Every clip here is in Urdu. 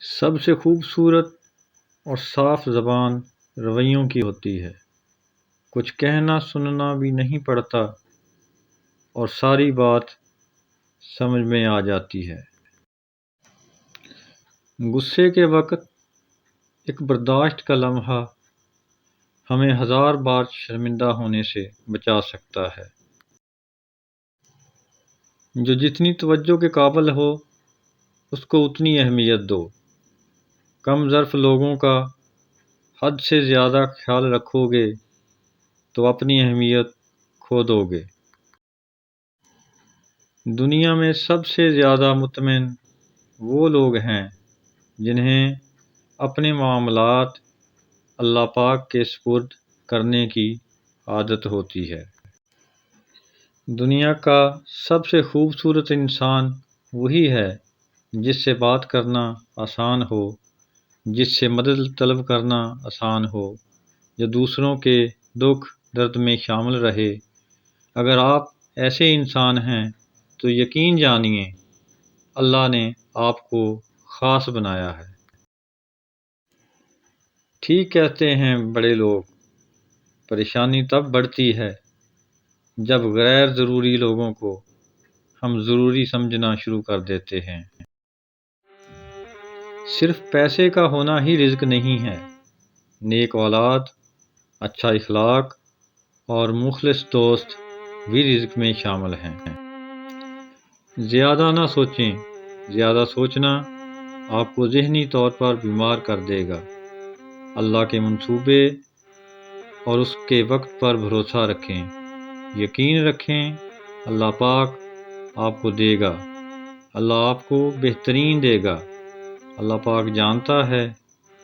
سب سے خوبصورت اور صاف زبان رویوں کی ہوتی ہے۔ کچھ کہنا سننا بھی نہیں پڑتا اور ساری بات سمجھ میں آ جاتی ہے۔ غصے کے وقت ایک برداشت کا لمحہ ہمیں ہزار بار شرمندہ ہونے سے بچا سکتا ہے۔ جو جتنی توجہ کے قابل ہو اس کو اتنی اہمیت دو۔ کم ظرف لوگوں کا حد سے زیادہ خیال رکھو گے تو اپنی اہمیت کھو دو گے۔ دنیا میں سب سے زیادہ مطمئن وہ لوگ ہیں جنہیں اپنے معاملات اللہ پاک کے سپرد کرنے کی عادت ہوتی ہے۔ دنیا کا سب سے خوبصورت انسان وہی ہے جس سے بات کرنا آسان ہو، جس سے مدد طلب کرنا آسان ہو، جو دوسروں کے دکھ درد میں شامل رہے۔ اگر آپ ایسے انسان ہیں تو یقین جانیے اللہ نے آپ کو خاص بنایا ہے۔ ٹھیک کہتے ہیں بڑے لوگ، پریشانی تب بڑھتی ہے جب غیر ضروری لوگوں کو ہم ضروری سمجھنا شروع کر دیتے ہیں۔ صرف پیسے کا ہونا ہی رزق نہیں ہے، نیک اولاد، اچھا اخلاق اور مخلص دوست بھی رزق میں شامل ہیں۔ زیادہ نہ سوچیں، زیادہ سوچنا آپ کو ذہنی طور پر بیمار کر دے گا۔ اللہ کے منصوبے اور اس کے وقت پر بھروسہ رکھیں، یقین رکھیں اللہ پاک آپ کو دے گا، اللہ آپ کو بہترین دے گا۔ اللہ پاک جانتا ہے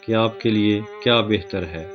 کہ آپ کے لیے کیا بہتر ہے۔